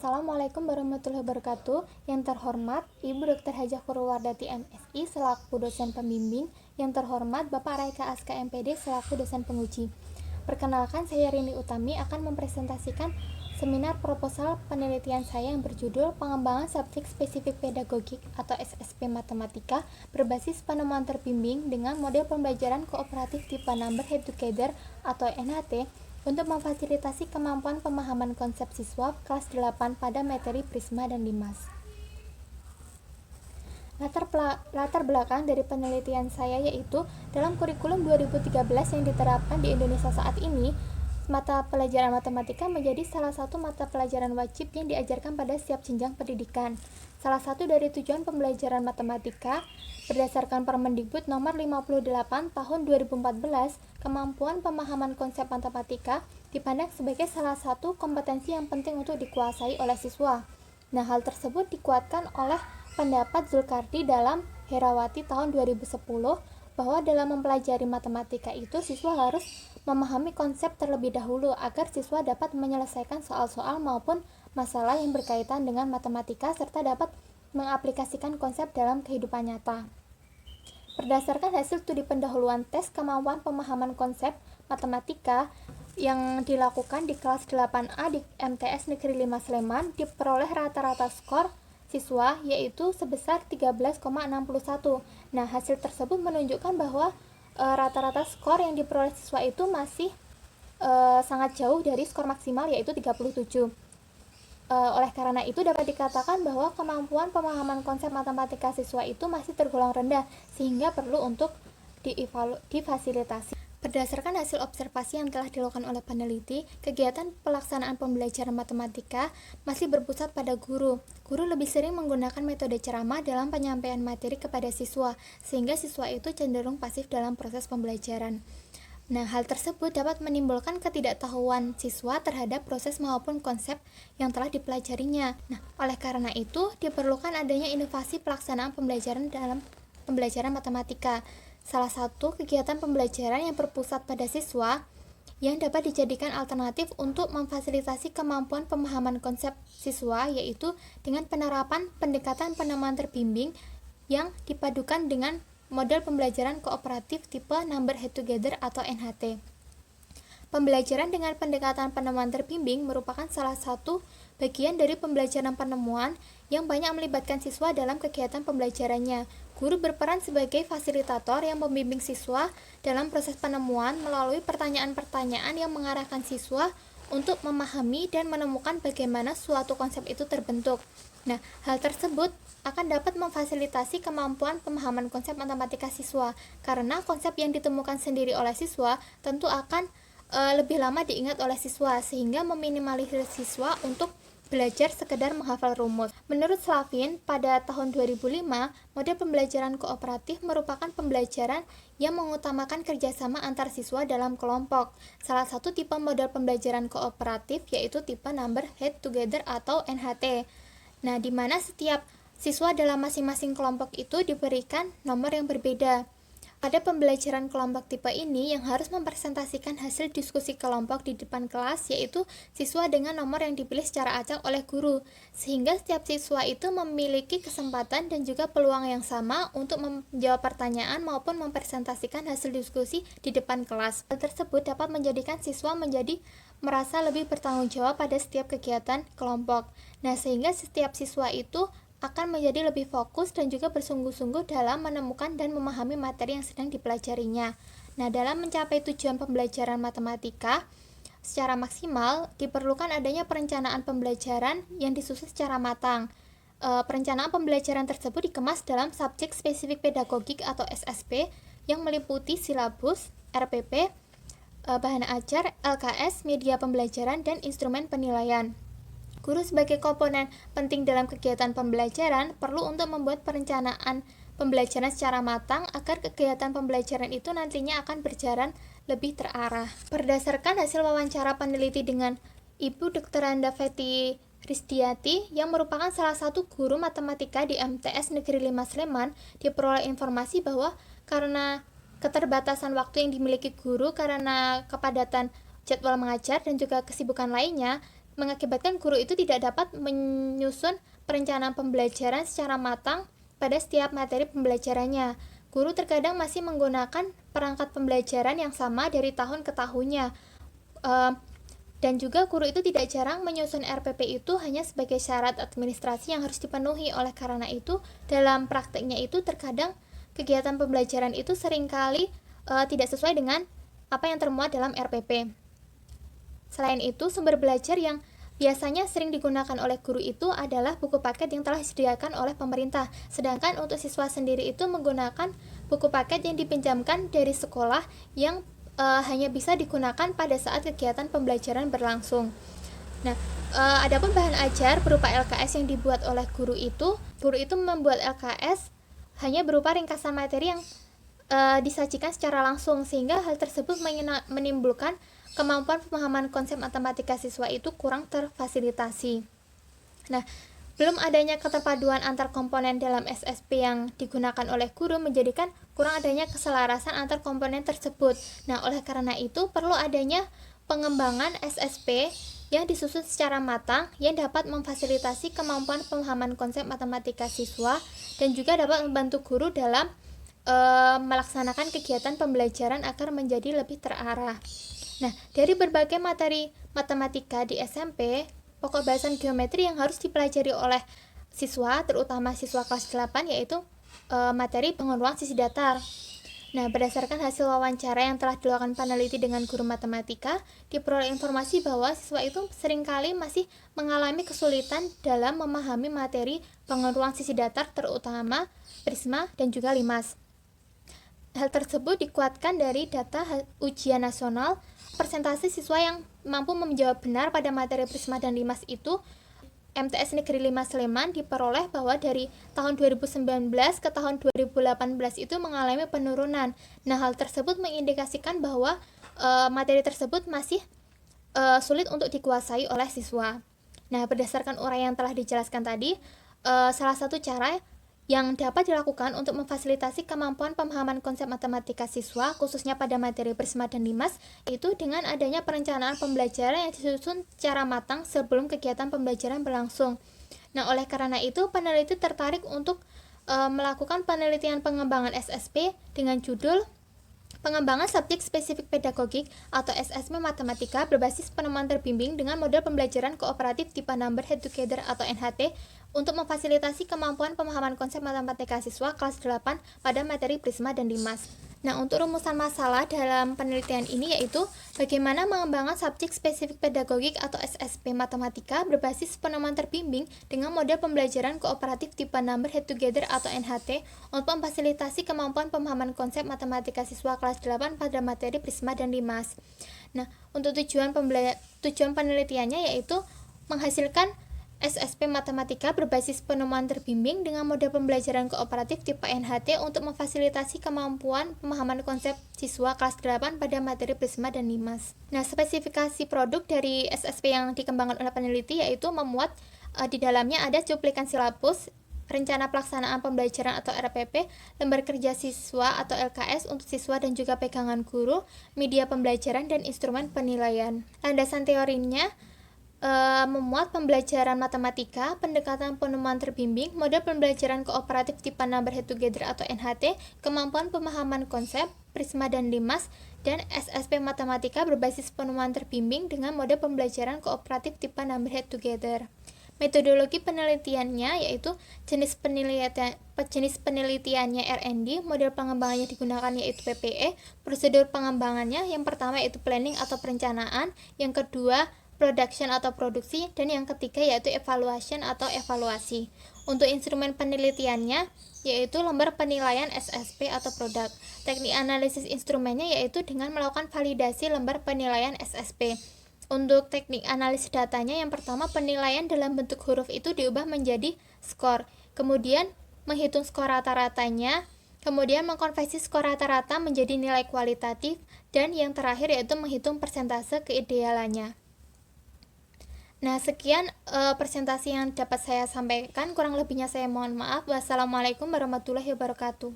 Assalamualaikum warahmatullahi wabarakatuh. Yang terhormat Ibu Dr. Hajah Purwardati MSI selaku dosen pembimbing. Yang terhormat Bapak Raika Aska MPD selaku dosen penguji. Perkenalkan, saya Rini Utami akan mempresentasikan seminar proposal penelitian saya yang berjudul Pengembangan Subjek Spesifik Pedagogik atau SSP Matematika berbasis penemuan terbimbing dengan model pembelajaran kooperatif tipe Number Head Together atau NHT untuk memfasilitasi kemampuan pemahaman konsep siswa kelas 8 pada materi Prisma dan Limas. Latar belakang dari penelitian saya yaitu dalam kurikulum 2013 yang diterapkan di Indonesia saat ini, mata pelajaran matematika menjadi salah satu mata pelajaran wajib yang diajarkan pada setiap jenjang pendidikan. Salah satu dari tujuan pembelajaran matematika berdasarkan Permendikbud nomor 58 tahun 2014, kemampuan pemahaman konsep matematika dipandang sebagai salah satu kompetensi yang penting untuk dikuasai oleh siswa. Nah, hal tersebut dikuatkan oleh pendapat Zulkardi dalam Herawati tahun 2010 bahwa dalam mempelajari matematika itu siswa harus memahami konsep terlebih dahulu agar siswa dapat menyelesaikan soal-soal maupun masalah yang berkaitan dengan matematika serta dapat mengaplikasikan konsep dalam kehidupan nyata. Berdasarkan hasil studi pendahuluan tes kemampuan pemahaman konsep matematika yang dilakukan di kelas 8A di MTS Negeri 5 Sleman, diperoleh rata-rata skor siswa yaitu sebesar 13,61. Nah, hasil tersebut menunjukkan bahwa rata-rata skor yang diperoleh siswa itu masih sangat jauh dari skor maksimal yaitu 37. Oleh karena itu dapat dikatakan bahwa kemampuan pemahaman konsep matematika siswa itu masih tergolong rendah sehingga perlu untuk difasilitasi. Berdasarkan hasil observasi yang telah dilakukan oleh peneliti, kegiatan pelaksanaan pembelajaran matematika masih berpusat pada guru. Guru lebih sering menggunakan metode ceramah dalam penyampaian materi kepada siswa, sehingga siswa itu cenderung pasif dalam proses pembelajaran. Nah, hal tersebut dapat menimbulkan ketidaktahuan siswa terhadap proses maupun konsep yang telah dipelajarinya. Nah, oleh karena itu, diperlukan adanya inovasi pelaksanaan pembelajaran dalam pembelajaran matematika. Salah satu kegiatan pembelajaran yang berpusat pada siswa yang dapat dijadikan alternatif untuk memfasilitasi kemampuan pemahaman konsep siswa yaitu dengan penerapan pendekatan penemuan terbimbing yang dipadukan dengan model pembelajaran kooperatif tipe Number Head Together atau NHT. Pembelajaran dengan pendekatan penemuan terbimbing merupakan salah satu bagian dari pembelajaran penemuan yang banyak melibatkan siswa dalam kegiatan pembelajarannya. Guru berperan sebagai fasilitator yang membimbing siswa dalam proses penemuan melalui pertanyaan-pertanyaan yang mengarahkan siswa untuk memahami dan menemukan bagaimana suatu konsep itu terbentuk. Nah, hal tersebut akan dapat memfasilitasi kemampuan pemahaman konsep matematika siswa, karena konsep yang ditemukan sendiri oleh siswa tentu akan lebih lama diingat oleh siswa, sehingga meminimalisir siswa untuk belajar sekedar menghafal rumus. Menurut Slavin, pada tahun 2005, model pembelajaran kooperatif merupakan pembelajaran yang mengutamakan kerjasama antar siswa dalam kelompok. Salah satu tipe model pembelajaran kooperatif yaitu tipe Number Head Together atau NHT. Nah, di mana setiap siswa dalam masing-masing kelompok itu diberikan nomor yang berbeda. Pada pembelajaran kelompok tipe ini yang harus mempresentasikan hasil diskusi kelompok di depan kelas yaitu siswa dengan nomor yang dipilih secara acak oleh guru, sehingga setiap siswa itu memiliki kesempatan dan juga peluang yang sama untuk menjawab pertanyaan maupun mempresentasikan hasil diskusi di depan kelas. Hal tersebut dapat menjadikan siswa menjadi merasa lebih bertanggung jawab pada setiap kegiatan kelompok. Nah, sehingga setiap siswa itu akan menjadi lebih fokus dan juga bersungguh-sungguh dalam menemukan dan memahami materi yang sedang dipelajarinya. Nah, dalam mencapai tujuan pembelajaran matematika secara maksimal, diperlukan adanya perencanaan pembelajaran yang disusun secara matang. Perencanaan pembelajaran tersebut dikemas dalam subjek spesifik pedagogik atau SSP yang meliputi silabus, RPP, bahan ajar, LKS, media pembelajaran, dan instrumen penilaian. Guru sebagai komponen penting dalam kegiatan pembelajaran perlu untuk membuat perencanaan pembelajaran secara matang agar kegiatan pembelajaran itu nantinya akan berjalan lebih terarah. Berdasarkan hasil wawancara peneliti dengan Ibu Dr. Anda Feti Risdiati yang merupakan salah satu guru matematika di MTS Negeri 5 Sleman, diperoleh informasi bahwa karena keterbatasan waktu yang dimiliki guru karena kepadatan jadwal mengajar dan juga kesibukan lainnya, mengakibatkan guru itu tidak dapat menyusun perencanaan pembelajaran secara matang pada setiap materi pembelajarannya. Guru terkadang masih menggunakan perangkat pembelajaran yang sama dari tahun ke tahunnya. Dan juga guru itu tidak jarang menyusun RPP itu hanya sebagai syarat administrasi yang harus dipenuhi. Oleh karena itu, dalam prakteknya itu terkadang kegiatan pembelajaran itu seringkali tidak sesuai dengan apa yang termuat dalam RPP. Selain itu, sumber belajar yang biasanya sering digunakan oleh guru itu adalah buku paket yang telah disediakan oleh pemerintah. Sedangkan untuk siswa sendiri itu menggunakan buku paket yang dipinjamkan dari sekolah yang hanya bisa digunakan pada saat kegiatan pembelajaran berlangsung. Nah, adapun bahan ajar berupa LKS yang dibuat oleh guru itu membuat LKS hanya berupa ringkasan materi yang disajikan secara langsung, sehingga hal tersebut menimbulkan kemampuan pemahaman konsep matematika siswa itu kurang terfasilitasi. Nah, belum adanya keterpaduan antar komponen dalam SSP yang digunakan oleh guru menjadikan kurang adanya keselarasan antar komponen tersebut. Nah, oleh karena itu perlu adanya pengembangan SSP yang disusun secara matang yang dapat memfasilitasi kemampuan pemahaman konsep matematika siswa dan juga dapat membantu guru dalam melaksanakan kegiatan pembelajaran agar menjadi lebih terarah. Nah, dari berbagai materi matematika di SMP, pokok bahasan geometri yang harus dipelajari oleh siswa, terutama siswa kelas 8, yaitu materi penguruan sisi datar. Nah, berdasarkan hasil wawancara yang telah dilakukan peneliti dengan guru matematika, diperoleh informasi bahwa siswa itu seringkali masih mengalami kesulitan dalam memahami materi penguruan sisi datar, terutama prisma dan juga limas. Hal tersebut dikuatkan dari data ujian nasional. Persentase siswa yang mampu menjawab benar pada materi prisma dan limas itu MTS Negeri 5 Sleman diperoleh bahwa dari tahun 2019 ke tahun 2018 itu mengalami penurunan. Nah, hal tersebut mengindikasikan bahwa materi tersebut masih sulit untuk dikuasai oleh siswa. Nah, berdasarkan uraian yang telah dijelaskan tadi, salah satu cara yang dapat dilakukan untuk memfasilitasi kemampuan pemahaman konsep matematika siswa, khususnya pada materi prisma dan limas, itu dengan adanya perencanaan pembelajaran yang disusun secara matang sebelum kegiatan pembelajaran berlangsung. Nah, oleh karena itu, peneliti tertarik untuk melakukan penelitian pengembangan SSP dengan judul Pengembangan Subjek Spesifik Pedagogik atau SSP Matematika berbasis penemuan terbimbing dengan model pembelajaran kooperatif tipe Number Head Together atau NHT untuk memfasilitasi kemampuan pemahaman konsep matematika siswa kelas 8 pada materi prisma dan limas. Nah, untuk rumusan masalah dalam penelitian ini yaitu bagaimana mengembangkan subjek spesifik pedagogik atau SSP matematika berbasis penemuan terbimbing dengan model pembelajaran kooperatif tipe Number Head Together atau NHT untuk memfasilitasi kemampuan pemahaman konsep matematika siswa kelas 8 pada materi prisma dan limas. Nah, untuk tujuan penelitiannya yaitu menghasilkan SSP Matematika berbasis penemuan terbimbing dengan model pembelajaran kooperatif tipe NHT untuk memfasilitasi kemampuan pemahaman konsep siswa kelas 8 pada materi prisma dan limas. Nah, spesifikasi produk dari SSP yang dikembangkan oleh peneliti yaitu memuat di dalamnya ada cuplikan silabus, rencana pelaksanaan pembelajaran atau RPP, lembar kerja siswa atau LKS untuk siswa dan juga pegangan guru, media pembelajaran, dan instrumen penilaian. Landasan teorinya memuat pembelajaran matematika, pendekatan penemuan terbimbing, model pembelajaran kooperatif tipe Number Head Together atau NHT, kemampuan pemahaman konsep, prisma dan limas, dan SSP Matematika berbasis penemuan terbimbing dengan model pembelajaran kooperatif tipe Number Head Together. Metodologi penelitiannya yaitu jenis penelitiannya R&D, model pengembangannya digunakan yaitu PPE, prosedur pengembangannya yang pertama yaitu planning atau perencanaan, yang kedua production atau produksi, dan yang ketiga yaitu evaluation atau evaluasi. Untuk instrumen penelitiannya yaitu lembar penilaian SSP atau produk. Teknik analisis instrumennya yaitu dengan melakukan validasi lembar penilaian SSP. Untuk teknik analisis datanya yang pertama penilaian dalam bentuk huruf itu diubah menjadi skor. Kemudian menghitung skor rata-ratanya, kemudian mengkonversi skor rata-rata menjadi nilai kualitatif, dan yang terakhir yaitu menghitung persentase keidealannya. Nah, sekian presentasi yang dapat saya sampaikan. Kurang lebihnya saya mohon maaf. Wassalamualaikum warahmatullahi wabarakatuh.